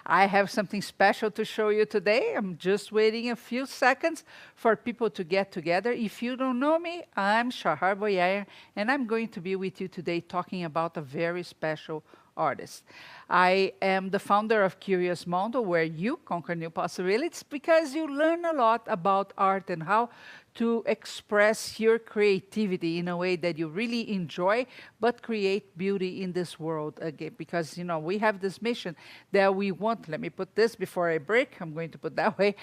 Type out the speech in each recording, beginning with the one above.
I have something special to show you today. I'm just waiting a few seconds for people to get together. If you don't know me, I'm Shahar Boyer, and I'm going to be with you today talking about a very special artist. I am the founder of Curious Mondo, where you conquer new possibilities because you learn a lot about art and how to express your creativity in a way that you really enjoy, but create beauty in this world again. Because, you know, we have this mission that we want, let me put this before I break, I'm going to put that way.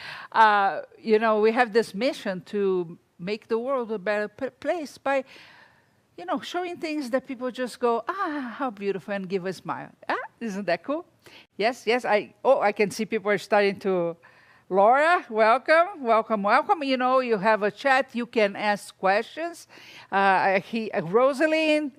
You know, we have this mission to make the world a better place by showing things that people just go, how beautiful, and give a smile. Isn't that cool? Yes, yes. I can see people are starting to. Laura, welcome, welcome, welcome. You know, you have a chat. You can ask questions. Rosalind,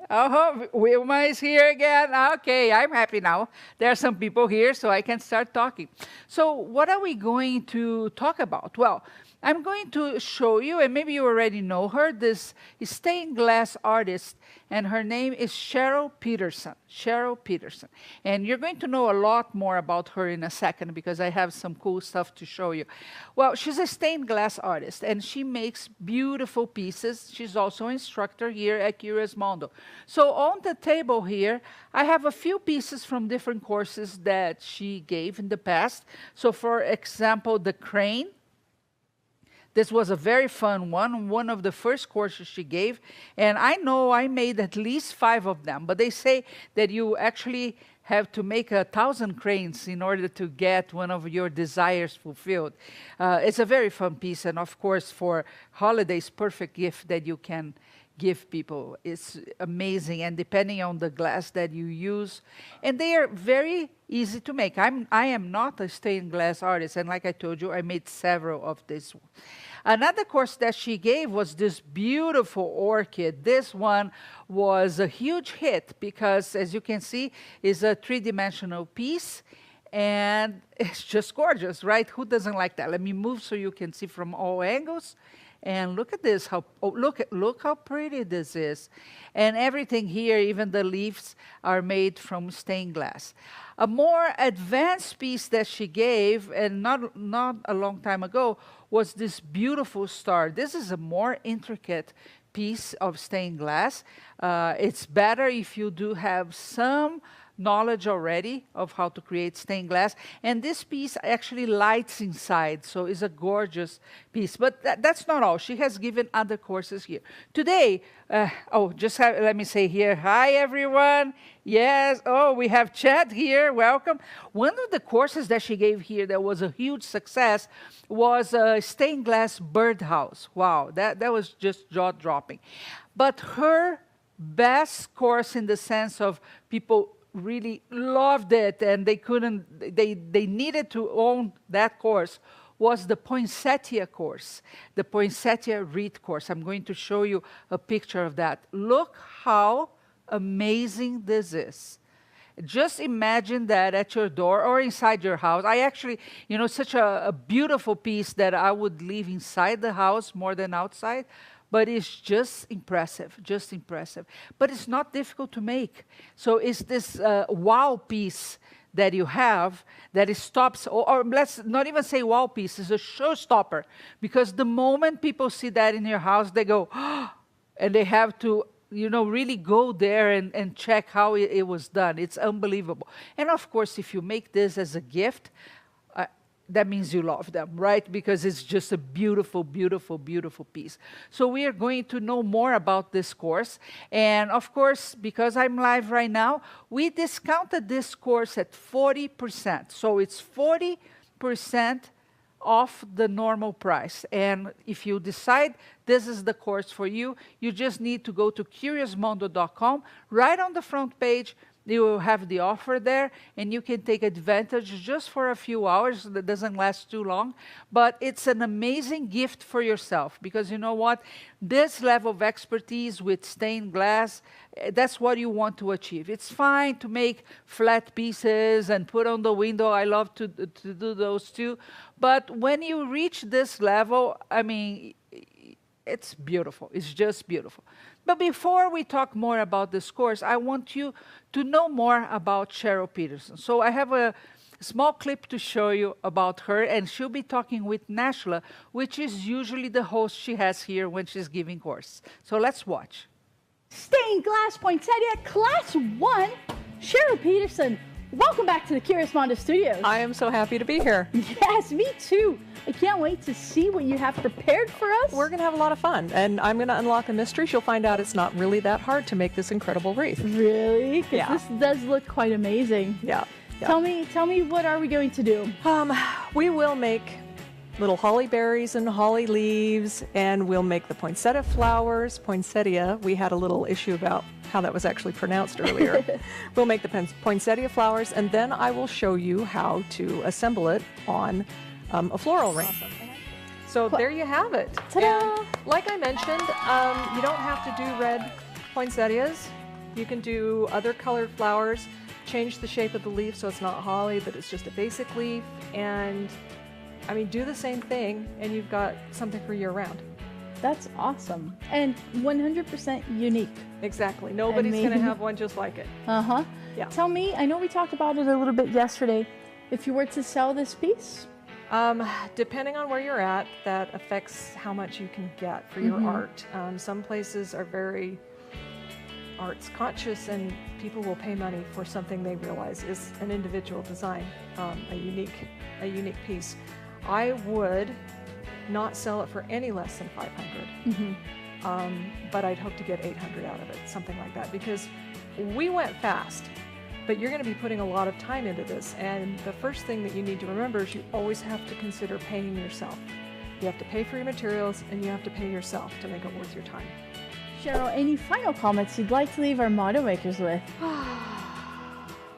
Wilma is here again. Okay, I'm happy now. There are some people here, so I can start talking. So what are we going to talk about? Well, I'm going to show you, and maybe you already know her, this stained glass artist, and her name is Cheryl Peterson. Cheryl Peterson. And you're going to know a lot more about her in a second because I have some cool stuff to show you. Well, she's a stained glass artist, and she makes beautiful pieces. She's also an instructor here at Curious Mondo. So on the table here, I have a few pieces from different courses that she gave in the past. So for example, the crane. This was a very fun one of the first courses she gave. And I know I made at least 5 of them, but they say that you actually have to make 1,000 cranes in order to get one of your desires fulfilled. It's a very fun piece, and of course for holidays, perfect gift that you can give people. It's amazing, and depending on the glass that you use, and they are very easy to make. I am not a stained glass artist, and like I told you, I made several of this. Another course that she gave was this beautiful orchid. This one was a huge hit because, as you can see, it's a 3-dimensional piece, and it's just gorgeous, right? Who doesn't like that? Let me move so you can see from all angles. And look at this, look how pretty this is. And everything here, even the leaves, are made from stained glass. A more advanced piece that she gave, and not a long time ago, was this beautiful star. This is a more intricate piece of stained glass. It's better if you do have some knowledge already of how to create stained glass. And this piece actually lights inside, so it's a gorgeous piece. But that's not all. She has given other courses here. Today, let me say here, hi everyone. Yes, we have Chad here, welcome. One of the courses that she gave here that was a huge success was a stained glass birdhouse. Wow, that was just jaw-dropping. But her best course in the sense of people really loved it and they needed to own that course was the Poinsettia course, the Poinsettia Wreath course. I'm going to show you a picture of that. Look how amazing this is. Just imagine that at your door or inside your house. I actually, such a beautiful piece that I would leave inside the house more than outside. But it's just impressive, just impressive. But it's not difficult to make. So it's this wow piece that you have that it stops, or let's not even say wow piece, it's a showstopper. Because the moment people see that in your house, they go, and they have to, really go there and check how it was done. It's unbelievable. And of course, if you make this as a gift, that means you love them, right? Because it's just a beautiful, beautiful, beautiful piece. So we are going to know more about this course. And of course, because I'm live right now, we discounted this course at 40%. So it's 40% off the normal price. And if you decide this is the course for you, you just need to go to curiousmondo.com. Right on the front page, you will have the offer there, and you can take advantage just for a few hours. That doesn't last too long. But it's an amazing gift for yourself, because you know what? This level of expertise with stained glass, that's what you want to achieve. It's fine to make flat pieces and put on the window. I love to do those too. But when you reach this level, I mean, it's beautiful. It's just beautiful. But before we talk more about this course, I want you to know more about Cheryl Peterson. So I have small clip to show you about her, and she'll be talking with Nashla, which is usually the host she has here when she's giving course. So let's watch. Stained glass poinsettia, class 1, Cheryl Peterson. Welcome back to the Curious Mondo Studios. I am so happy to be here. Yes, me too. I can't wait to see what you have prepared for us. We're going to have a lot of fun, and I'm going to unlock a mystery. You'll find out it's not really that hard to make this incredible wreath. Really? 'Cause Yeah. this does look quite amazing. Yeah. Tell me, what are we going to do? We will make little holly berries and holly leaves, and we'll make the poinsettia flowers. Poinsettia, we had a little issue about how that was actually pronounced earlier. We'll make the poinsettia flowers, and then I will show you how to assemble it on a floral wreath. Awesome. So there you have it. Ta-da! And like I mentioned, you don't have to do red poinsettias. You can do other colored flowers. Change the shape of the leaf so it's not holly, but it's just a basic leaf. And I mean, do the same thing, and you've got something for year-round. That's awesome. And 100% unique. Exactly. Nobody's going to have one just like it. Uh-huh. Yeah. Tell me, I know we talked about it a little bit yesterday. If you were to sell this piece? Depending on where you're at, that affects how much you can get for your art. Some places are very arts conscious, and people will pay money for something they realize is an individual design, a unique piece. I would not sell it for any less than $500, but I'd hope to get $800 out of it, something like that, because we went fast, but you're going to be putting a lot of time into this, and the first thing that you need to remember is you always have to consider paying yourself. You have to pay for your materials, and you have to pay yourself to make it worth your time. Cheryl, any final comments you'd like to leave our Mondo makers with?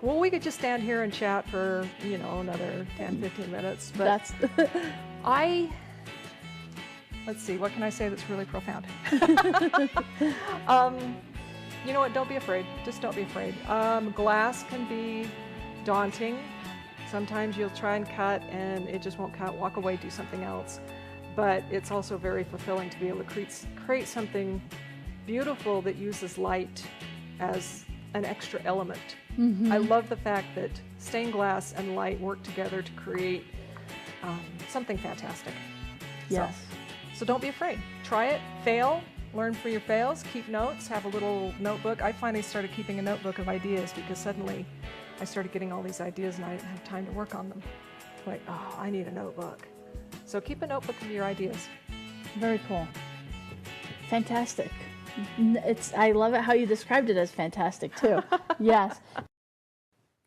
Well, we could just stand here and chat for, another 10, 15 minutes, but That's let's see, what can I say that's really profound? You know what, don't be afraid. Just don't be afraid. Glass can be daunting. Sometimes you'll try and cut and it just won't cut, walk away, do something else. But it's also very fulfilling to be able to create something beautiful that uses light as an extra element. I love the fact that stained glass and light work together to create something fantastic. Yes. So don't be afraid. Try it, fail, learn from your fails, keep notes, have a little notebook. I finally started keeping a notebook of ideas because suddenly I started getting all these ideas and I didn't have time to work on them. Like, oh, I need a notebook. So keep a notebook of your ideas. Very cool. Fantastic. I love it how you described it as fantastic too. Yes.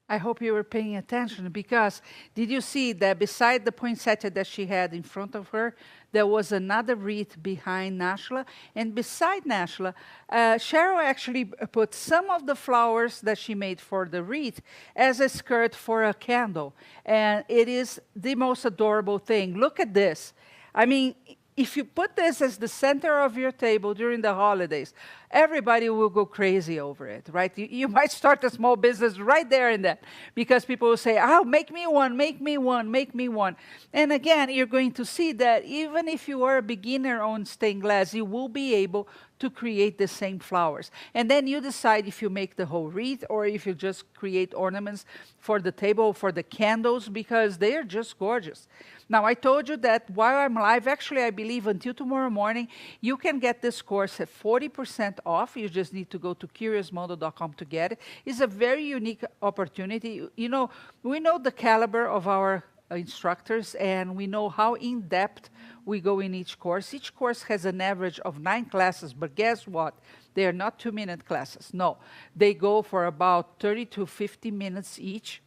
I hope you were paying attention, because did you see that beside the poinsettia that she had in front of her, there was another wreath behind Nashla? And beside Nashla, Cheryl actually put some of the flowers that she made for the wreath as a skirt for a candle. And it is the most adorable thing. Look at this. I mean, if you put this as the center of your table during the holidays, everybody will go crazy over it, right? You might start a small business right there and then, because people will say, oh, make me one, make me one, make me one. And again, you're going to see that even if you are a beginner on stained glass, you will be able to create the same flowers. And then you decide if you make the whole wreath or if you just create ornaments for the table, for the candles, because they are just gorgeous. Now, I told you that while I'm live, actually, I believe until tomorrow morning, you can get this course at 40% off. You just need to go to curiousmondo.com to get it. It's a very unique opportunity. You know, we know the caliber of our instructors, and we know how in-depth we go in each course. Each course has an average of 9 classes, but guess what? They are not 2-minute classes. No, they go for about 30 to 50 minutes each,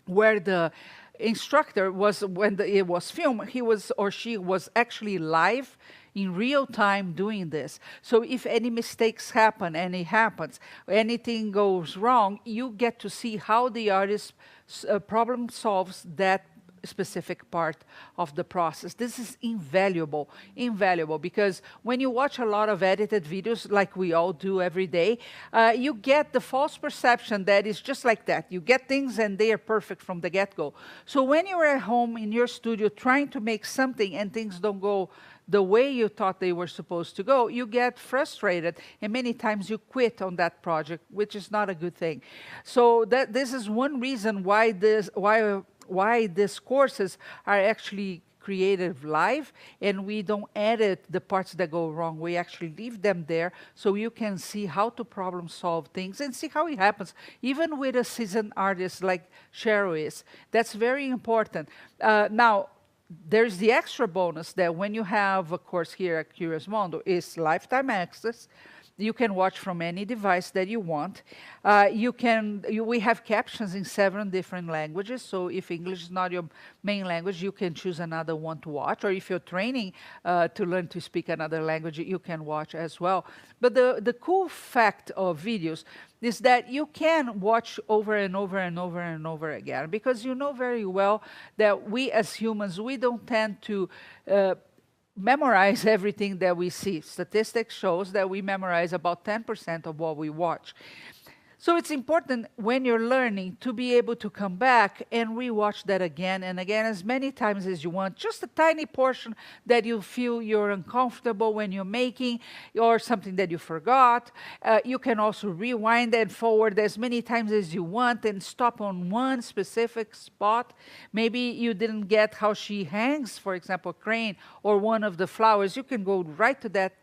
where the instructor was, when it was filmed, he was or she was actually live in real time doing this. So if any mistakes happen, and it happens, anything goes wrong, you get to see how the artist problem solves that specific part of the process. This is invaluable, because when you watch a lot of edited videos like we all do every day, you get the false perception that it's just like that. You get things and they are perfect from the get-go. So when you're at home in your studio trying to make something and things don't go the way you thought they were supposed to go, you get frustrated, and many times you quit on that project, which is not a good thing. So this is one reason why why these courses are actually creative live, and we don't edit the parts that go wrong. We actually leave them there so you can see how to problem solve things and see how it happens, even with a seasoned artist like Cheryl is. That's very important. Now, there's the extra bonus that when you have a course here at Curious Mondo is lifetime access. You can watch from any device that you want. We have captions in 7 different languages, so if English is not your main language, you can choose another one to watch, or if you're training to learn to speak another language, you can watch as well. But the cool fact of videos is that you can watch over and over and over and over again, because you know very well that we as humans, we don't tend to memorize everything that we see. Statistics shows that we memorize about 10% of what we watch. So it's important when you're learning to be able to come back and rewatch that again and again as many times as you want. Just a tiny portion that you feel you're uncomfortable when you're making, or something that you forgot. You can also rewind and forward as many times as you want and stop on one specific spot. Maybe you didn't get how she hangs, for example, a crane or one of the flowers. You can go right to that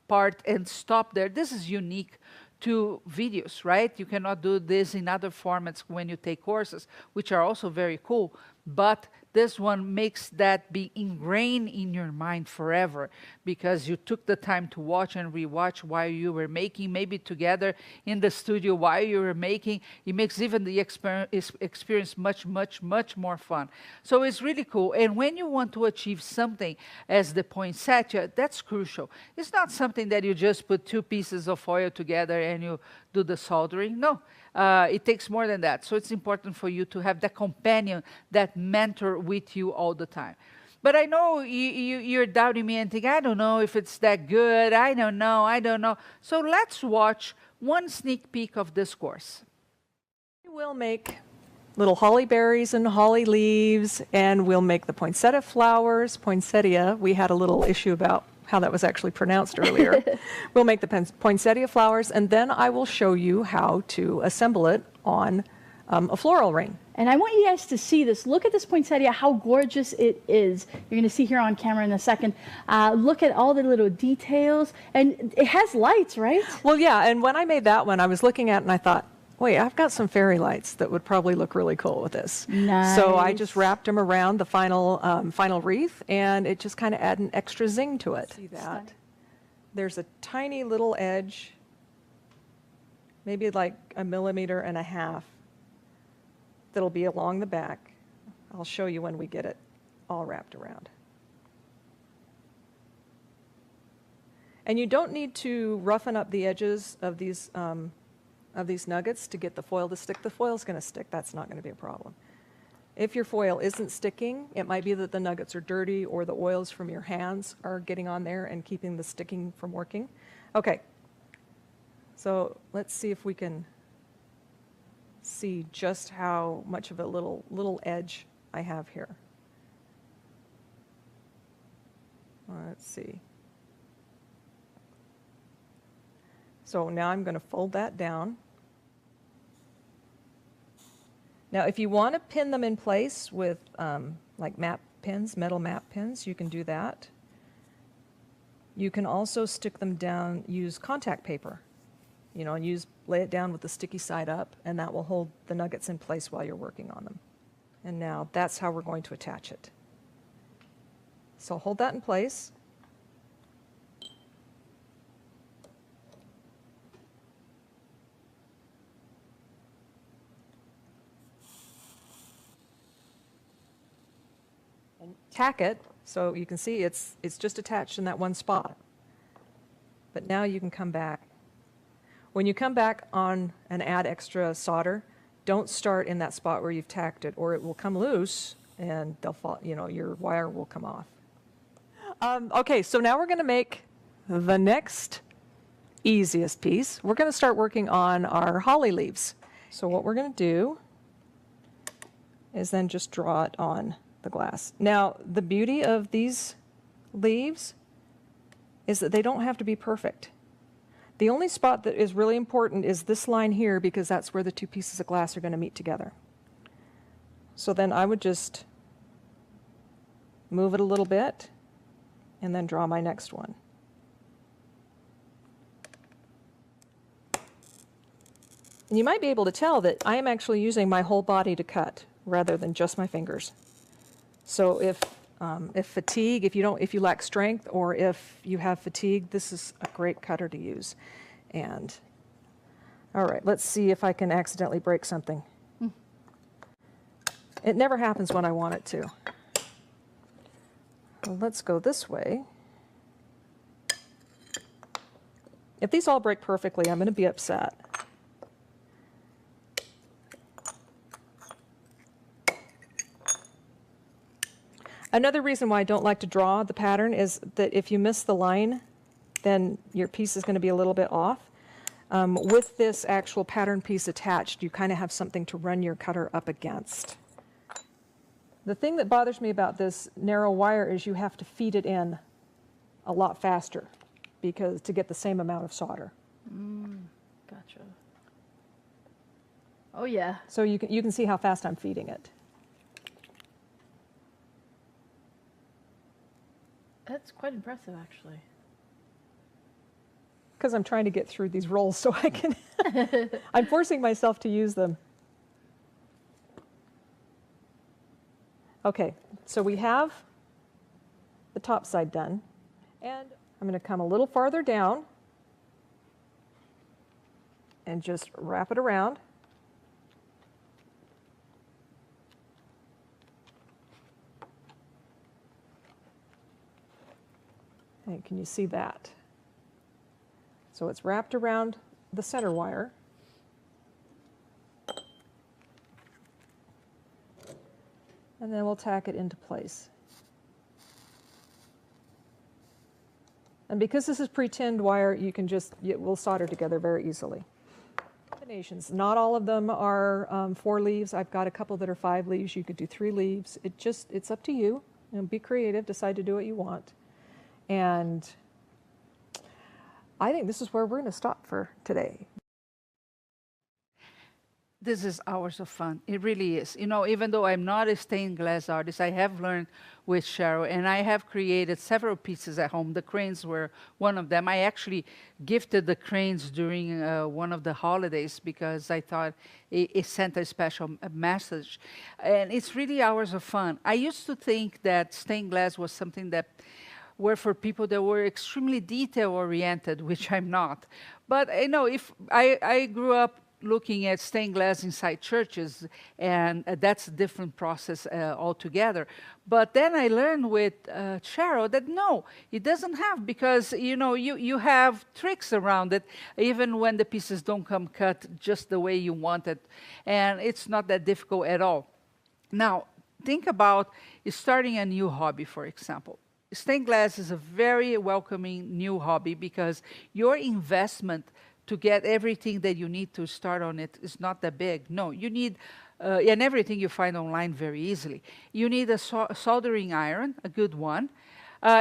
part and stop there. This is unique to videos, right? You cannot do this in other formats when you take courses, which are also very cool, but this one makes that be ingrained in your mind forever, because you took the time to watch and rewatch while you were making, maybe together in the studio while you were making. It makes even the experience much, much, much more fun. So it's really cool. And when you want to achieve something as the poinsettia, that's crucial. It's not something that you just put 2 pieces of foil together and you do the soldering. No, it takes more than that. So it's important for you to have that companion, that mentor with you all the time. But I know you're doubting me and think, I don't know if it's that good. I don't know. So let's watch one sneak peek of this course. We'll make little holly berries and holly leaves, and we'll make the poinsettia flowers, poinsettia. We had a little issue about how that was actually pronounced earlier. We'll make the poinsettia flowers, and then I will show you how to assemble it on a floral ring. And I want you guys to see this. Look at this poinsettia, how gorgeous it is. You're going to see here on camera in a second. Look at all the little details. And it has lights, right? Well, yeah, and when I made that one, I was looking at it and I thought, wait, I've got some fairy lights that would probably look really cool with this. Nice. So I just wrapped them around the final wreath, and it just kind of added an extra zing to it. See that? There's a tiny little edge, maybe like 1.5 millimeters, that'll be along the back. I'll show you when we get it all wrapped around. And you don't need to roughen up the edges of these nuggets to get the foil to stick. The foil's going to stick. That's not going to be a problem. If your foil isn't sticking, it might be that the nuggets are dirty or the oils from your hands are getting on there and keeping the sticking from working. Okay, so let's see if we can see just how much of a little edge I have here. Let's see. So now I'm going to fold that down. Now, if you want to pin them in place with like map pins, metal map pins, you can do that. You can also stick them down, use contact paper, you know, and lay it down with the sticky side up, and that will hold the nuggets in place while you're working on them. And now that's how we're going to attach it. So hold that in place. And tack it, so you can see it's just attached in that one spot. But now you can come back. When you come back on and add extra solder, don't start in that spot where you've tacked it, or it will come loose and they'll fall, you know, your wire will come off. Okay, so now we're going to make the next easiest piece. We're going to start working on our holly leaves. So what we're going to do is then just draw it on the glass. Now, the beauty of these leaves is that they don't have to be perfect. The only spot that is really important is this line here, because that's where the 2 pieces of glass are going to meet together. So then I would just move it a little bit and then draw my next one. And you might be able to tell that I am actually using my whole body to cut rather than just my fingers. So if fatigue, if you lack strength, or if you have fatigue, this is a great cutter to use. And all right, let's see if I can accidentally break something. It never happens when I want it to. Well, let's go this way. If these all break perfectly, I'm going to be upset. Another reason why I don't like to draw the pattern is that if you miss the line, then your piece is going to be a little bit off. With this actual pattern piece attached, you kind of have something to run your cutter up against. The thing that bothers me about this narrow wire is you have to feed it in a lot faster because to get the same amount of solder. Gotcha. Oh yeah. So you can see how fast I'm feeding it. That's quite impressive, actually. Because I'm trying to get through these rolls so I can, I'm forcing myself to use them. Okay, so we have the top side done. And I'm going to come a little farther down and just wrap it around. Hey, can you see that? So it's wrapped around the center wire. And then we'll tack it into place. And because this is pre-tinned wire, you can just, it will solder together very easily. Combinations, not all of them are 4 leaves. I've got a couple that are 5 leaves. You could do 3 leaves. It's up to you. Be creative, decide to do what you want. And I think this is where we're going to stop for today. This is hours of fun. It really is. You know, even though I'm not a stained glass artist, I have learned with Cheryl, and I have created several pieces at home. The cranes were one of them. I actually gifted the cranes during one of the holidays because I thought it sent a special message. And it's really hours of fun. I used to think that stained glass was something that were for people that were extremely detail-oriented, which I'm not. But you know, if I grew up looking at stained glass inside churches, and that's a different process altogether. But then I learned with Cheryl that no, it doesn't have, because you know, you have tricks around it, even when the pieces don't come cut just the way you want it, and it's not that difficult at all. Now, think about starting a new hobby, for example. Stained glass is a very welcoming new hobby because your investment to get everything that you need to start on it is not that big. No, you need, and everything you find online very easily. You need a soldering iron, a good one.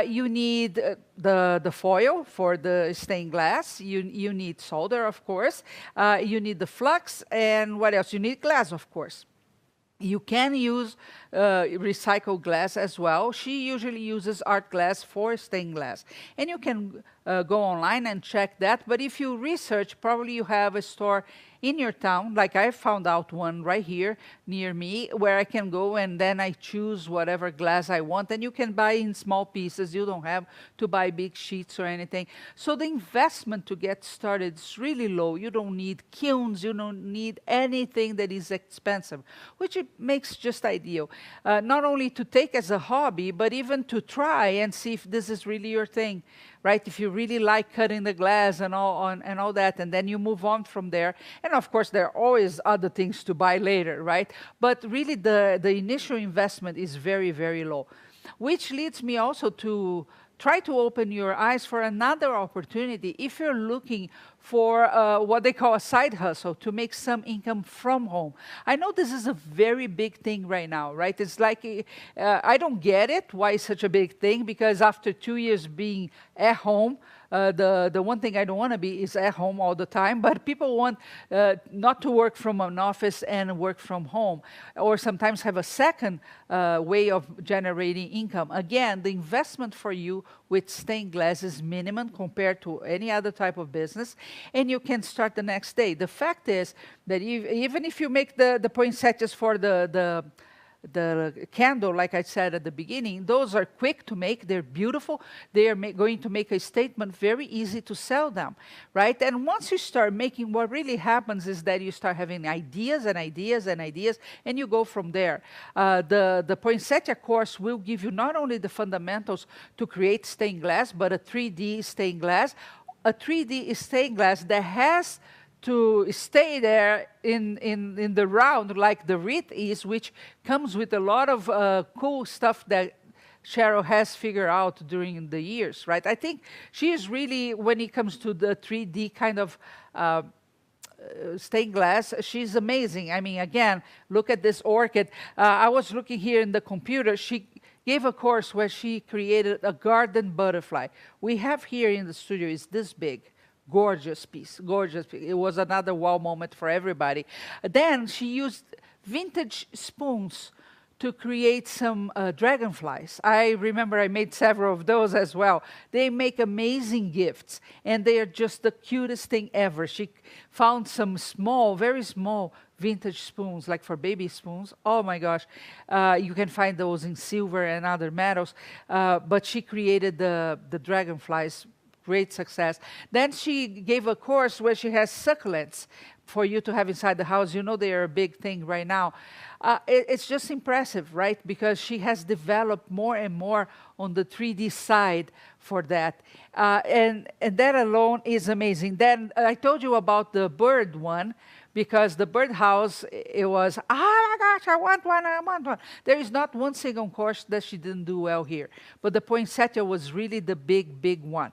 You need the foil for the stained glass. You need solder, of course. You need the flux, and what else? You need glass, of course. You can use recycled glass as well. She usually uses art glass for stained glass. And you can go online and check that. But if you research, probably you have a store in your town, like I found out one right here near me, where I can go and then I choose whatever glass I want. And you can buy in small pieces. You don't have to buy big sheets or anything. So the investment to get started is really low. You don't need kilns. You don't need anything that is expensive, which it makes just ideal. Not only to take as a hobby, but even to try and see if this is really your thing, right? If you really like cutting the glass and all that, and then you move on from there. And of course, there are always other things to buy later, right? But really, the initial investment is very, very low, which leads me also to try to open your eyes for another opportunity. If you're looking for what they call a side hustle, to make some income from home. I know this is a very big thing right now, right? It's like, I don't get it, why it's such a big thing, because after 2 years being at home, the one thing I don't want to be is at home all the time, but people want not to work from an office and work from home, or sometimes have a second way of generating income. Again, the investment for you with stained glass is minimum compared to any other type of business, and you can start the next day. The fact is that even if you make the poinsettias for the candle, like I said at the beginning, those are quick to make, they're beautiful, they are going to make a statement, very easy to sell them, right? And once you start making, what really happens is that you start having ideas and ideas and ideas, and you go from there. The poinsettia course will give you not only the fundamentals to create stained glass, but a 3D stained glass, that has to stay there in the round like the wreath is, which comes with a lot of cool stuff that Cheryl has figured out during the years, right? I think she is really, when it comes to the 3D kind of stained glass, she's amazing. I mean, again, look at this orchid. I was looking here in the computer. She gave a course where she created a garden butterfly. We have here in the studio, is this big. Gorgeous piece, gorgeous piece. It was another wow moment for everybody. Then she used vintage spoons to create some dragonflies. I remember I made several of those as well. They make amazing gifts, and they are just the cutest thing ever. She found some small, very small vintage spoons, like for baby spoons. Oh my gosh. You can find those in silver and other metals. But she created the dragonflies. Great success. Then she gave a course where she has succulents for you to have inside the house. You know they are a big thing right now. It's just impressive, right? Because she has developed more and more on the 3D side for that. And that alone is amazing. Then I told you about the bird one, because the birdhouse, it was, oh my gosh, I want one, I want one. There is not one single course that she didn't do well here. But the poinsettia was really the big, big one.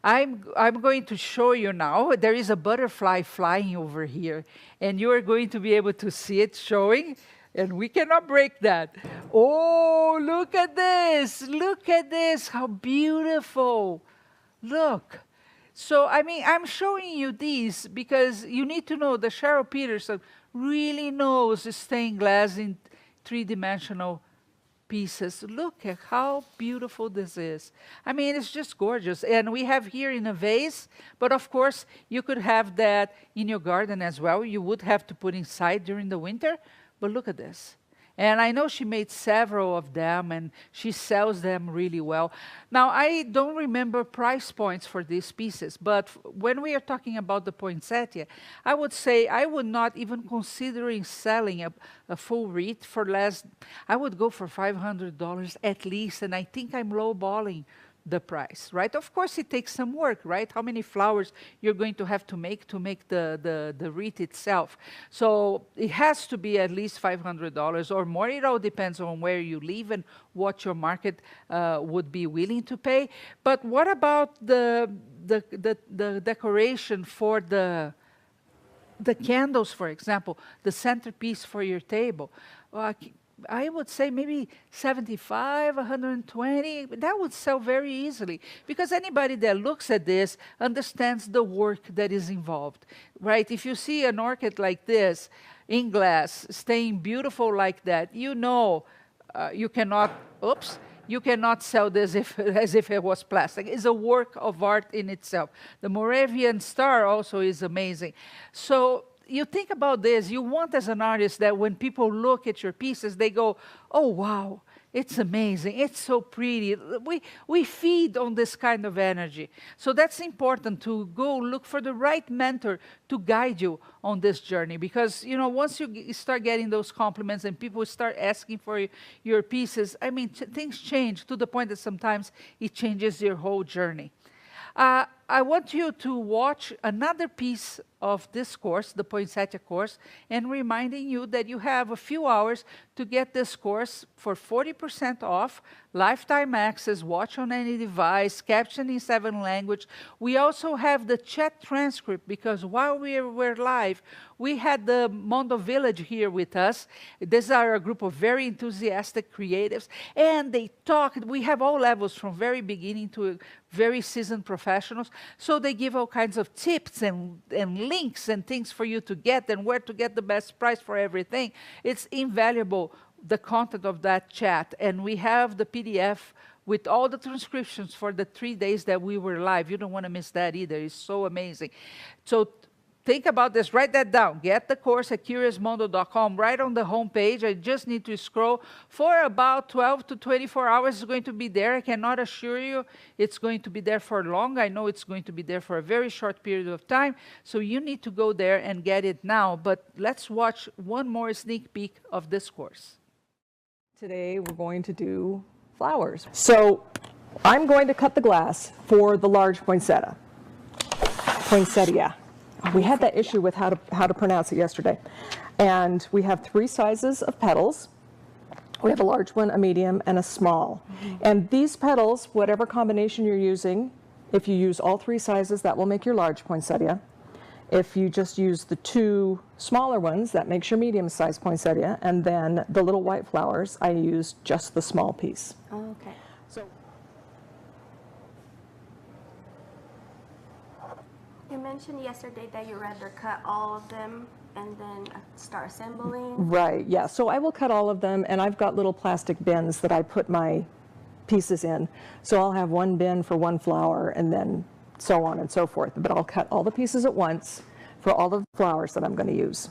I'm going to show you now. There is a butterfly flying over here, and you are going to be able to see it showing, and we cannot break that. Oh, look at this. Look at this. How beautiful. Look. So, I mean, I'm showing you these because you need to know that Cheryl Peterson really knows stained glass in three-dimensional pieces. Look at how beautiful this is. I mean, it's just gorgeous. And we have here in a vase, but of course, you could have that in your garden as well. You would have to put inside during the winter, but look at this. And I know she made several of them, and she sells them really well. Now, I don't remember price points for these pieces, but when we are talking about the poinsettia, I would say I would not even considering selling a full wreath for less. I would go for $500 at least, and I think I'm lowballing the price, right? Of course, it takes some work, right? How many flowers you're going to have to make the wreath itself. So it has to be at least $500 or more. It all depends on where you live and what your market would be willing to pay. But what about the decoration for the candles, for example, the centerpiece for your table? I would say maybe 75, 120. That would sell very easily because anybody that looks at this understands the work that is involved, right? If you see an orchid like this in glass, staying beautiful like that, you know you cannot, you cannot sell this as if it was plastic. It's a work of art in itself. The Moravian star also is amazing. So you think about this, you want as an artist that when people look at your pieces, they go, oh, wow, it's amazing, it's so pretty. We feed on this kind of energy. So that's important to go look for the right mentor to guide you on this journey. Because, you know, once you start getting those compliments and people start asking for your pieces, I mean, things change to the point that sometimes it changes your whole journey. I want you to watch another piece of this course, the Poinsettia course, and reminding you that you have a few hours to get this course for 40% off, lifetime access, watch on any device, caption in 7 languages. We also have the chat transcript because while we were live, we had the Mondo Village here with us. These are a group of very enthusiastic creatives, and they talked. We have all levels from very beginning to very seasoned professionals. So they give all kinds of tips and links and things for you to get and where to get the best price for everything. It's invaluable, the content of that chat. And we have the PDF with all the transcriptions for the 3 days that we were live. You don't want to miss that either. It's so amazing. So think about this, write that down. Get the course at curiousmondo.com, right on the home page. I just need to scroll. For about 12 to 24 hours, it's going to be there. I cannot assure you it's going to be there for long. I know it's going to be there for a very short period of time. So you need to go there and get it now. But let's watch one more sneak peek of this course. Today we're going to do flowers. So I'm going to cut the glass for the large poinsettia. Poinsettia. We had that issue with how to pronounce it yesterday. And we have 3 sizes of petals. We have a large one, a medium, and a small. And these petals, whatever combination you're using, if you use all 3 sizes, that will make your large poinsettia. If you just use the 2 smaller ones, that makes your medium-sized poinsettia. And then the little white flowers, I use just the small piece. Oh, okay. So you mentioned yesterday that you rather cut all of them and then start assembling. right, yeah. So I will cut all of them, and I've got little plastic bins that I put my pieces in. So I'll have one bin for one flower, and then so on and so forth. But I'll cut all the pieces at once for all the flowers that I'm going to use.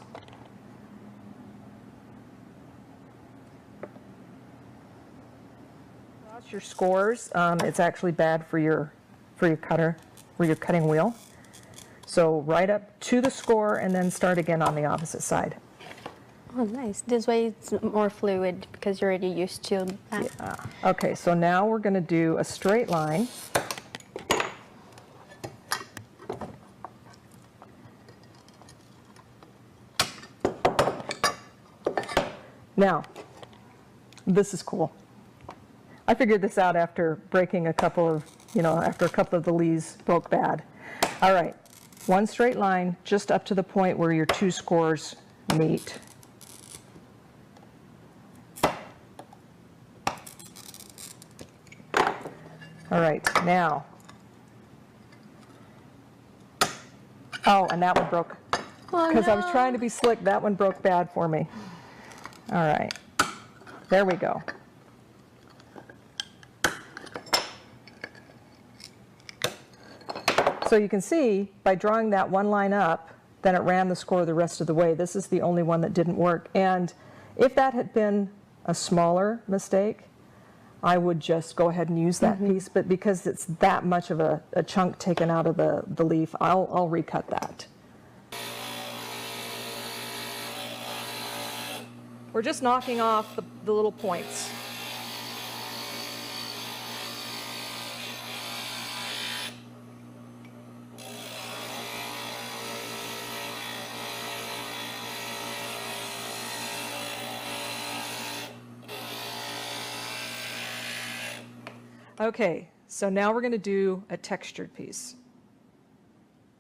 Cross your scores. It's actually bad for your cutter, for your cutting wheel. So right up to the score and then start again on the opposite side. Oh, nice. This way it's more fluid because you're already used to that. Yeah. Okay, so now we're going to do a straight line. Now, this is cool. I figured this out after breaking a couple of, after a couple of the leaves broke bad. All right, one straight line just up to the point where your 2 scores meet. All right, now. Oh, and that one broke. Because I was trying to be slick, that one broke bad for me. All right, there we go. So you can see by drawing that one line up, then it ran the score the rest of the way. This is the only one that didn't work. And if that had been a smaller mistake, I would just go ahead and use that piece. But because it's that much of a chunk taken out of the leaf, I'll recut that. We're just knocking off the little points. Okay, so now we're going to do a textured piece.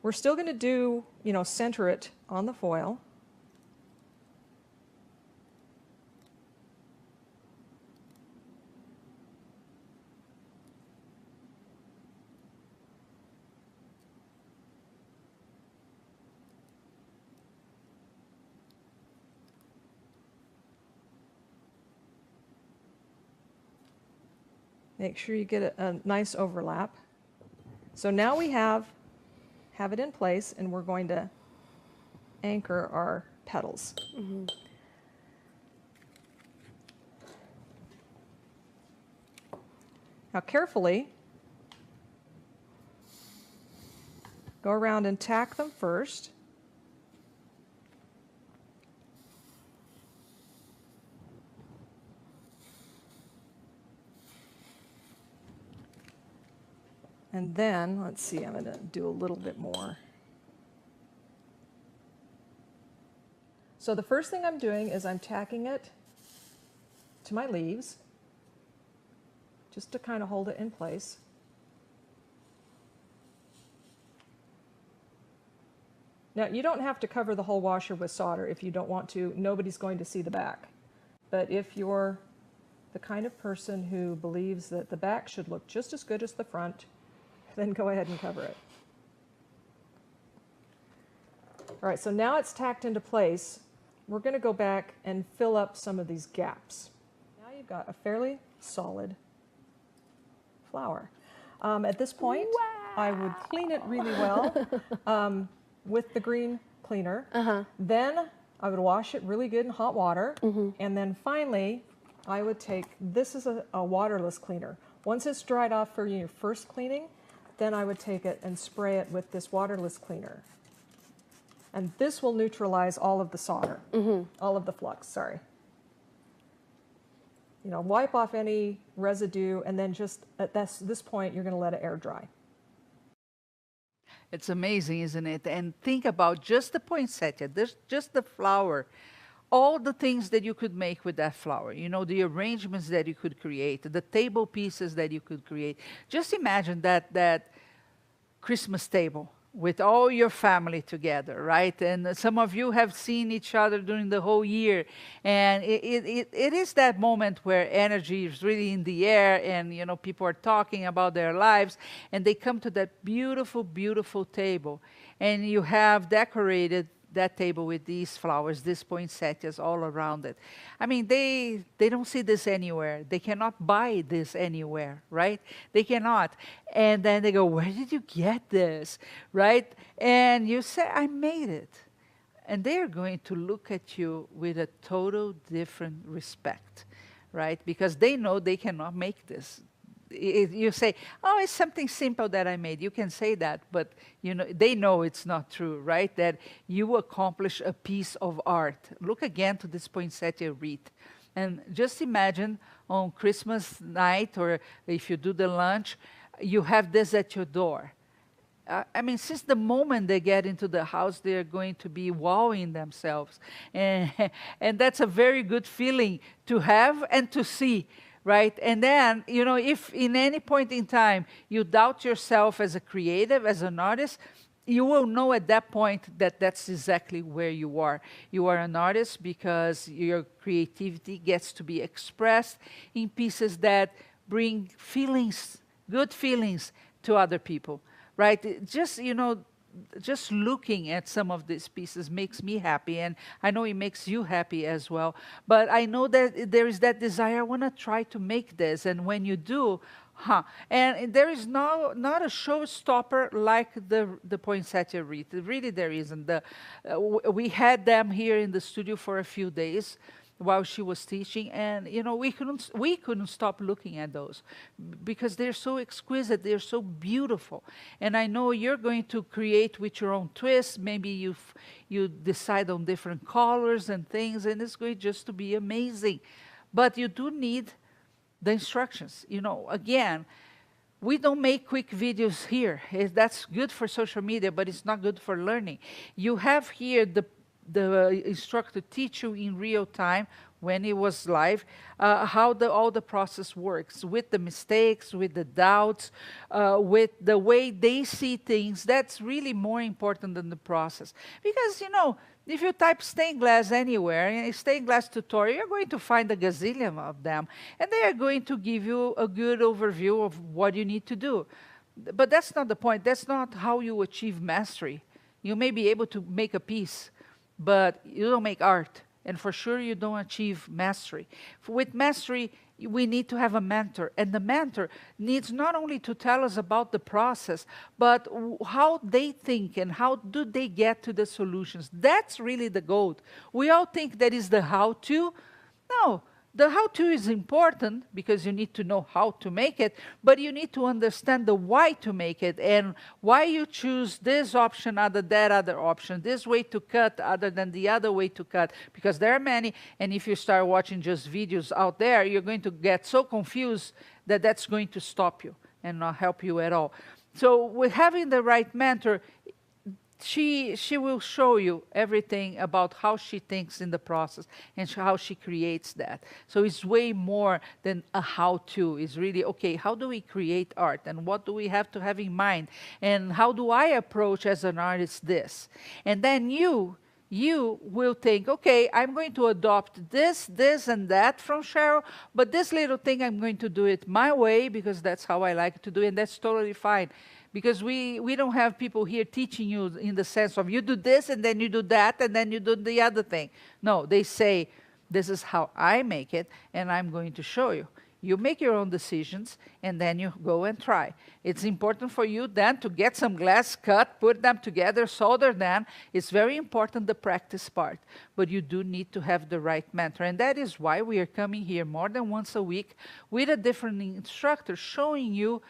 We're still going to do, center it on the foil. Make sure you get a nice overlap. So now we have it in place, and we're going to anchor our petals. Now carefully go around and tack them first. And then, let's see, I'm going to do a little bit more. So the first thing I'm doing is I'm tacking it to my leaves, just to kind of hold it in place. Now, you don't have to cover the whole washer with solder if you don't want to. Nobody's going to see the back. But if you're the kind of person who believes that the back should look just as good as the front, then go ahead and cover it. All right, so now it's tacked into place. We're going to go back and fill up some of these gaps. Now you've got a fairly solid flower. At this point, wow, I would clean it really well with the green cleaner. Then I would wash it really good in hot water. And then finally, I would take, this is a waterless cleaner. Once it's dried off for your first cleaning, then I would take it and spray it with this waterless cleaner. And this will neutralize all of the solder, all of the flux, sorry. You know, wipe off any residue, and then just at this point, you're going to let it air dry. It's amazing, isn't it? And think about just the poinsettia, just the flower, all the things that you could make with that flower, you know, the arrangements that you could create, the table pieces that you could create. Just imagine that Christmas table with all your family together, right? And some of you have seen each other during the whole year. And it is that moment where energy is really in the air, and, you know, people are talking about their lives, and they come to that beautiful, beautiful table. And you have decorated that table with these flowers, these poinsettias all around it. I mean, they don't see this anywhere. They cannot buy this anywhere, right? They cannot. And then they go, where did you get this, right? And you say, I made it. And they're going to look at you with a total different respect, right? Because they know they cannot make this. You say, oh, it's something simple that I made. You can say that, but you know, they know it's not true, right? That you accomplish a piece of art. Look again to this poinsettia wreath. And just imagine on Christmas night, or if you do the lunch, you have this at your door. I mean, since the moment they get into the house, they're going to be wowing themselves. And that's a very good feeling to have and to see. Right? And then, you know, if in any point in time you doubt yourself as a creative, as an artist, you will know at that point that that's exactly where you are. You are an artist because your creativity gets to be expressed in pieces that bring feelings, good feelings to other people. Right? Just, you know, just looking at some of these pieces makes me happy, and I know it makes you happy as well. But I know that there is that desire, I want to try to make this, and when you do, and there is not a showstopper like the poinsettia wreath. Really, there isn't. We had them here in the studio for a few days while she was teaching, and you know, we couldn't stop looking at those because they're so exquisite, they're so beautiful. And I know you're going to create with your own twist. Maybe you decide on different colors and things, and it's going just to be amazing. But you do need the instructions. You know, again, we don't make quick videos here. That's good for social media, but it's not good for learning. You have here the instructor teach you in real time when it was live how all the process works, with the mistakes, with the doubts, with the way they see things. That's really more important than the process. Because, you know, if you type stained glass anywhere, in a stained glass tutorial, you're going to find a gazillion of them, and they are going to give you a good overview of what you need to do. But that's not the point. That's not how you achieve mastery. You may be able to make a piece, but you don't make art, and for sure you don't achieve mastery. With mastery, we need to have a mentor, and the mentor needs not only to tell us about the process, but how they think and how do they get to the solutions. That's really the goal. We all think that is the how-to. No, the how-to is important because you need to know how to make it, but you need to understand the why to make it and why you choose this option other than that other option, this way to cut other than the other way to cut, because there are many, and if you start watching just videos out there, you're going to get so confused that that's going to stop you and not help you at all. So with having the right mentor, she will show you everything about how she thinks in the process and how she creates that. So it's way more than a how-to. It's really, okay, how do we create art, and what do we have to have in mind, and how do I approach as an artist this? And then you will think, okay, I'm going to adopt this, and that from Cheryl, but this little thing, I'm going to do it my way because that's how I like to do it, and that's totally fine. Because we don't have people here teaching you in the sense of you do this, and then you do that, and then you do the other thing. No, they say, this is how I make it, and I'm going to show you. You make your own decisions, and then you go and try. It's important for you then to get some glass cut, put them together, solder them. It's very important, the practice part. But you do need to have the right mentor. And that is why we are coming here more than once a week with a different instructor showing you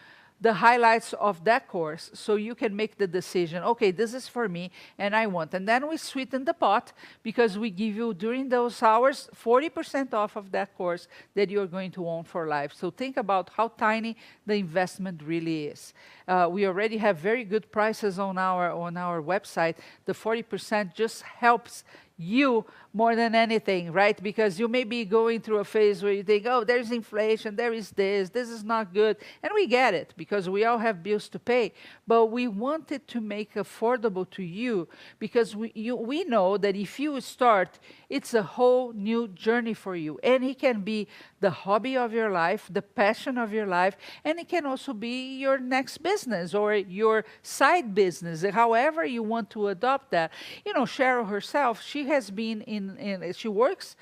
the highlights of that course, so you can make the decision, okay, this is for me, and I want. And then we sweeten the pot, because we give you, during those hours, 40% off of that course that you're going to own for life. So think about how tiny the investment really is. We already have very good prices on our website. The 40% just helps you more than anything, right? Because you may be going through a phase where you think, oh, there's inflation, there is this is not good. And we get it, because we all have bills to pay. But we want it to make affordable to you, because we know that if you start, it's a whole new journey for you. And it can be the hobby of your life, the passion of your life, and it can also be your next business or your side business, however you want to adopt that. You know, Cheryl herself, she has been she works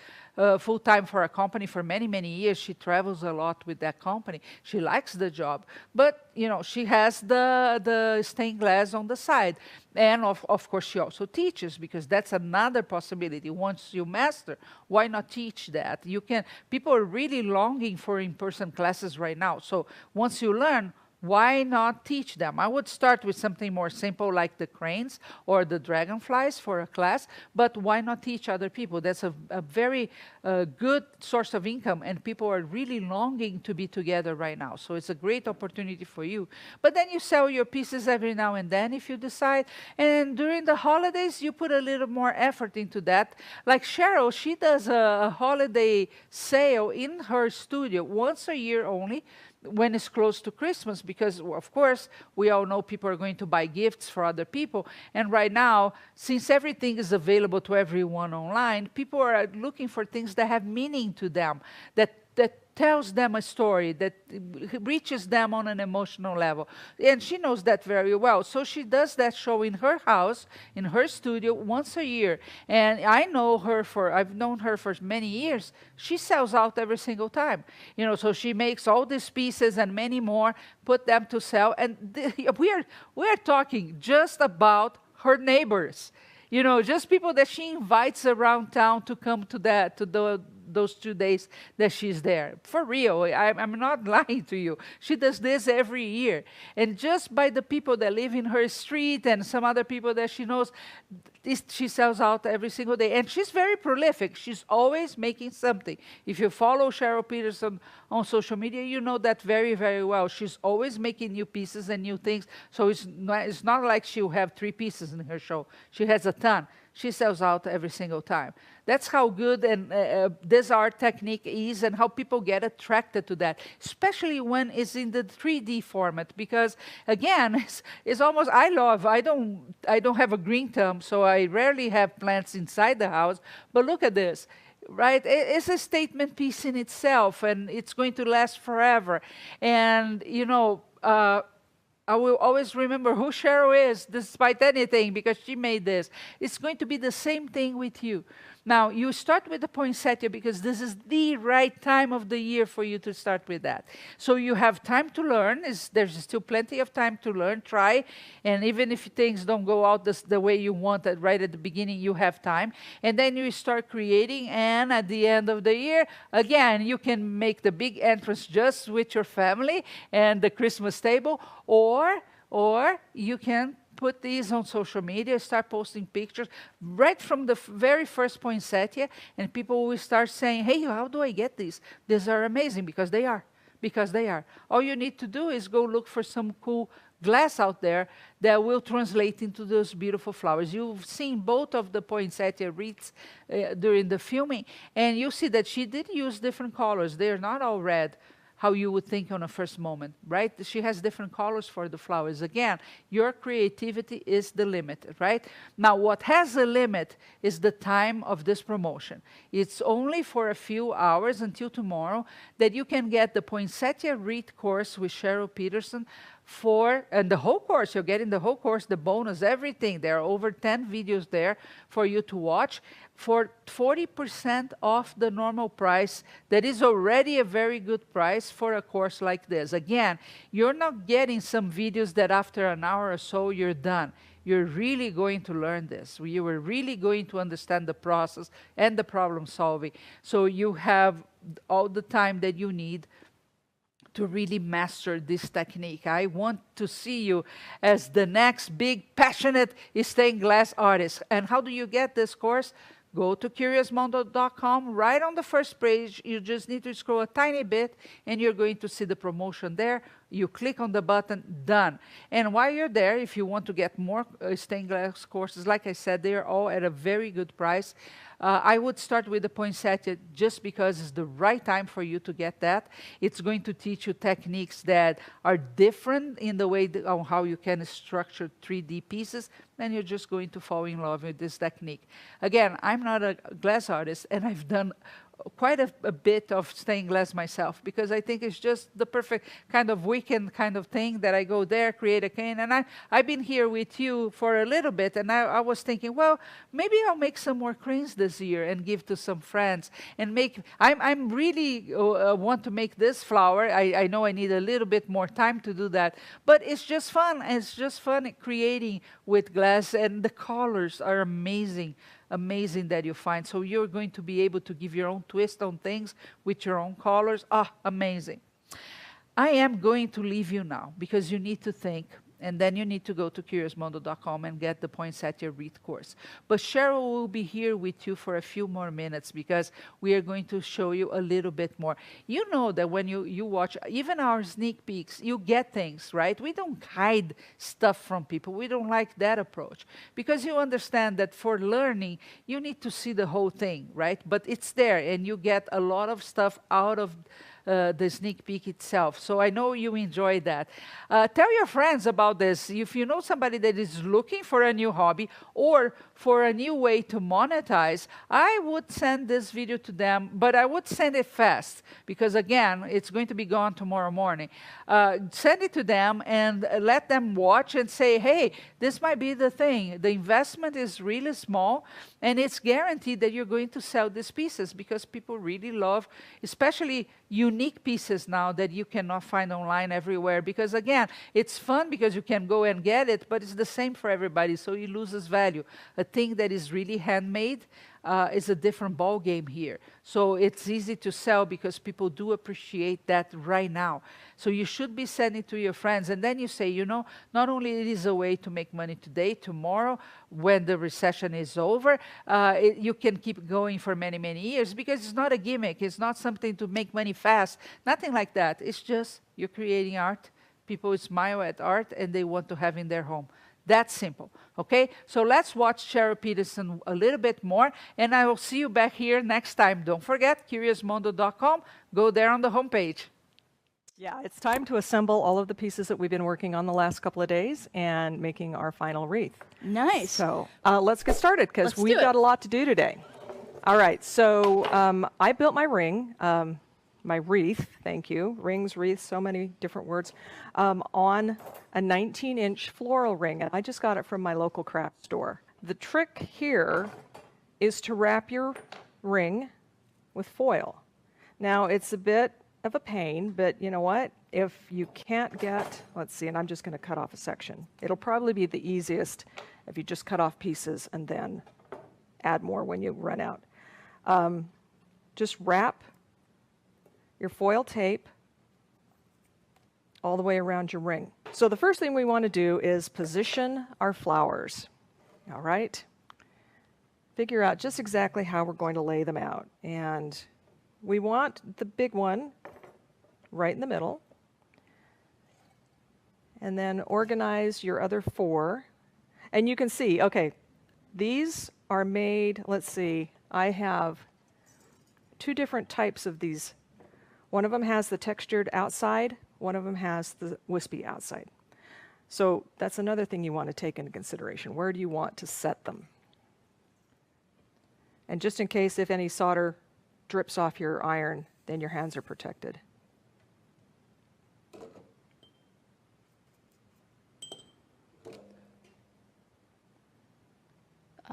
full-time for a company for many, many years. She travels a lot with that company. She likes the job. But, you know, she has the stained glass on the side. And, of course, she also teaches, because that's another possibility. Once you master, why not teach that? You can. People are really longing for in-person classes right now. So once you learn, why not teach them? I would start with something more simple like the cranes or the dragonflies for a class, but why not teach other people? That's a very good source of income, and people are really longing to be together right now. So it's a great opportunity for you. But then you sell your pieces every now and then if you decide. And during the holidays, you put a little more effort into that. Like Cheryl, she does a holiday sale in her studio once a year only, when it's close to Christmas, because, of course, we all know people are going to buy gifts for other people. And right now, since everything is available to everyone online, people are looking for things that have meaning to them, that tells them a story, that reaches them on an emotional level. And she knows that very well. So she does that show in her house, in her studio, once a year. And I've known her for many years. She sells out every single time. You know, so she makes all these pieces and many more, put them to sell. And we are talking just about her neighbors. You know, just people that she invites around town to come to those 2 days that she's there. For real, I'm not lying to you. She does this every year. And just by the people that live in her street and some other people that she knows, she sells out every single day. And she's very prolific. She's always making something. If you follow Cheryl Peterson on social media, you know that very, very well. She's always making new pieces and new things. So it's not like she'll have 3 pieces in her show. She has a ton. She sells out every single time. That's how good and this art technique is, and how people get attracted to that, especially when it's in the 3D format. Because again, it's almost, I don't have a green thumb, so I rarely have plants inside the house. But look at this. Right? It's a statement piece in itself, and it's going to last forever. And, you know, I will always remember who Cheryl is, despite anything, because she made this. It's going to be the same thing with you. Now, you start with the poinsettia because this is the right time of the year for you to start with that. So you have time to learn. There's still plenty of time to learn, try. And even if things don't go out the way you want it right at the beginning, you have time. And then you start creating, and at the end of the year, again, you can make the big entrance just with your family and the Christmas table, or you can put these on social media, start posting pictures right from the very first poinsettia, and people will start saying, hey, how do I get these? These are amazing, because they are. because they are. All you need to do is go look for some cool glass out there that will translate into those beautiful flowers. You've seen both of the poinsettia wreaths during the filming, and you see that she did use different colors. They're not all red, how you would think on a first moment, right? She has different colors for the flowers. Again, your creativity is the limit, right? Now, what has a limit is the time of this promotion. It's only for a few hours until tomorrow that you can get the Poinsettia Wreath course with Cheryl Peterson and the whole course. You're getting the whole course, the bonus, everything. There are over 10 videos there for you to watch for 40% off the normal price. That is already a very good price for a course like this. Again, you're not getting some videos that after an hour or so you're done. You're really going to learn this. You are really going to understand the process and the problem solving. So you have all the time that you need to really master this technique. I want to see you as the next big, passionate stained glass artist. And how do you get this course? Go to curiousmondo.com. Right on the first page, you just need to scroll a tiny bit, and you're going to see the promotion there. You click on the button, done. And while you're there, if you want to get more stained glass courses, like I said, they are all at a very good price. I would start with the poinsettia just because it's the right time for you to get that. It's going to teach you techniques that are different in the way on how you can structure 3D pieces, and you're just going to fall in love with this technique. Again, I'm not a glass artist, and I've done quite a bit of stained glass myself, because I think it's just the perfect kind of weekend kind of thing that I go there, create a cane. And I've been here with you for a little bit, and I was thinking, well, maybe I'll make some more cranes this year and give to some friends. And I'm really want to make this flower. I know I need a little bit more time to do that, but it's just fun. It's just fun creating with glass, and the colors are amazing that you find. So you're going to be able to give your own twist on things with your own colors. Amazing. I am going to leave you now because you need to think, and then you need to go to curiousmondo.com and get the Poinsettia Wreath course. But Cheryl will be here with you for a few more minutes because we are going to show you a little bit more. You know that when you watch even our sneak peeks, you get things, right? We don't hide stuff from people. We don't like that approach because you understand that for learning, you need to see the whole thing, right? But it's there, and you get a lot of stuff out of the sneak peek itself. So I know you enjoy that. Tell your friends about this. If you know somebody that is looking for a new hobby or for a new way to monetize, I would send this video to them, but I would send it fast because, again, it's going to be gone tomorrow morning. Send it to them and let them watch and say, hey, this might be the thing. The investment is really small, and it's guaranteed that you're going to sell these pieces because people really love, especially unique pieces now that you cannot find online everywhere. Because again, it's fun because you can go and get it, but it's the same for everybody, so it loses value. A thing that is really handmade is a different ball game here. So it's easy to sell because people do appreciate that right now. So you should be sending to your friends, and then you say, you know, not only it is a way to make money today, tomorrow, when the recession is over, you can keep going for many, many years because it's not a gimmick. It's not something to make money fast. Nothing like that. It's just you're creating art. People smile at art, and they want to have in their home. That's simple, okay? So let's watch Cheryl Peterson a little bit more, and I will see you back here next time. Don't forget, curiousmondo.com. Go there on the homepage. Yeah, it's time to assemble all of the pieces that we've been working on the last couple of days and making our final wreath. Nice. So let's get started because we've got a lot to do today. All right, so I built my ring, my wreath, thank you, rings, wreaths, so many different words, on a 19-inch floral ring. And I just got it from my local craft store. The trick here is to wrap your ring with foil. Now, it's a bit of a pain, but you know what? If you can't get, let's see, and I'm just going to cut off a section. It'll probably be the easiest if you just cut off pieces and then add more when you run out. Just wrap your foil tape all the way around your ring. So the first thing we want to do is position our flowers. All right? Figure out just exactly how we're going to lay them out. And we want the big one right in the middle. And then organize your other 4. And you can see, okay, these are made, let's see, I have 2 different types of these. One of them has the textured outside, one of them has the wispy outside. So that's another thing you want to take into consideration. Where do you want to set them? And just in case if any solder drips off your iron, then your hands are protected.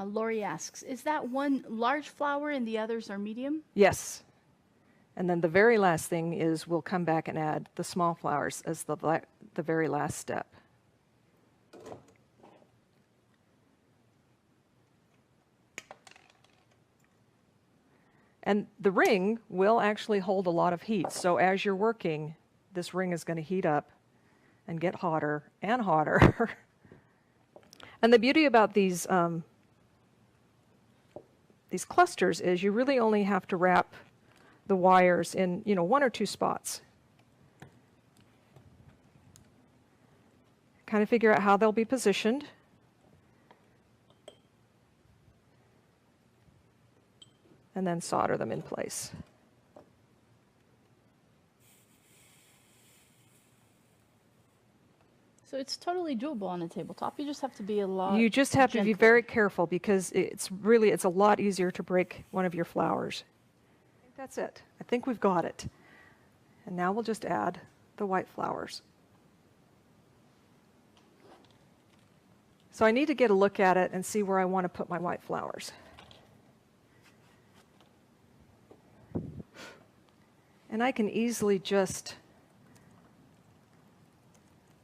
Lori asks, is that one large flower and the others are medium? Yes. And then the very last thing is we'll come back and add the small flowers as the very last step. And the ring will actually hold a lot of heat. So as you're working, this ring is going to heat up and get hotter and hotter. And the beauty about these clusters is you really only have to wrap the wires in, 1 or 2 spots. Kind of figure out how they'll be positioned. And then solder them in place. So it's totally doable on a tabletop. You just have to be a lot You just have to be gentler. very careful because it's a lot easier to break one of your flowers. I think that's it. I think we've got it. And now we'll just add the white flowers. So I need to get a look at it and see where I want to put my white flowers. And I can easily just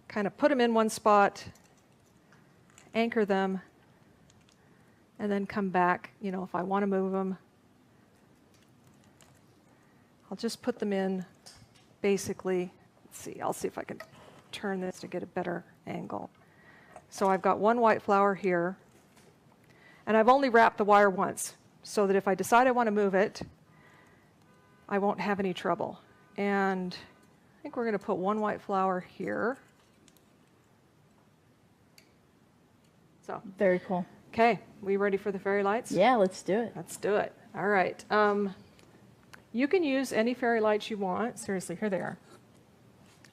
kind of put them in one spot, anchor them, and then come back. If I want to move them, I'll just put them in basically. Let's see, I'll see if I can turn this to get a better angle. So I've got one white flower here, and I've only wrapped the wire once, so that if I decide I want to move it, I won't have any trouble. And I think we're going to put one white flower here. So, Very cool. okay, we ready for the fairy lights? Yeah, let's do it. Let's do it. All right. You can use any fairy lights you want. Seriously, here they are.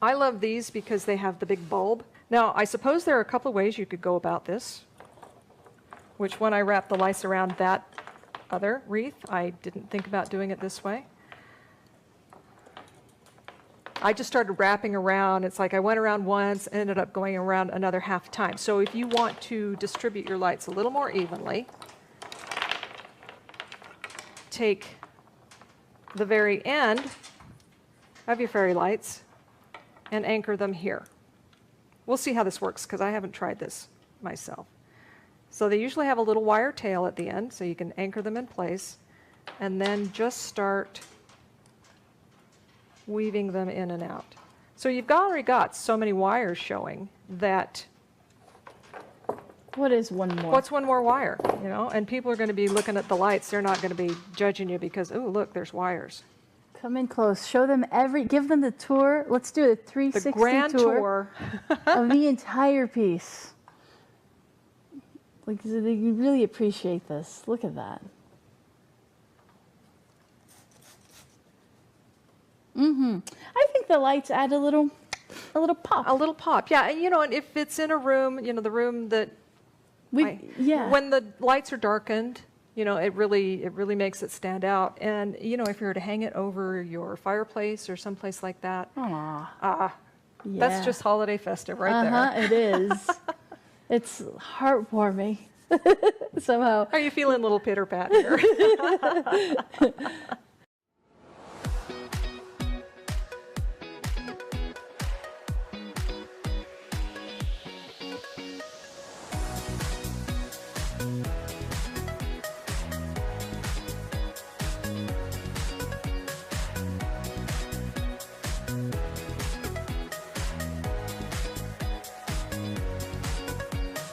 I love these because they have the big bulb. Now, I suppose there are a couple of ways you could go about this, which when I wrap the lights around that other wreath, I didn't think about doing it this way. I just started wrapping around. It's like I went around once, ended up going around another half time. So if you want to distribute your lights a little more evenly, take the very end of your fairy lights and anchor them here. We'll see how this works because I haven't tried this myself. So they usually have a little wire tail at the end, so you can anchor them in place and then just start weaving them in and out. So you've already got so many wires showing that What is one more? what's one more wire, and people are going to be looking at the lights. They're not going to be judging you because, oh, look, there's wires. Come in close. Show them give them the tour. Let's do a 360 The grand tour. of the entire piece. Like, you really appreciate this. Look at that. I think the lights add a little pop. A little pop, yeah. And if it's in a room, the room that when the lights are darkened, it really makes it stand out. And if you were to hang it over your fireplace or someplace like that, that's just holiday festive right there. It is. It's heartwarming somehow. Are you feeling a little pitter pat here?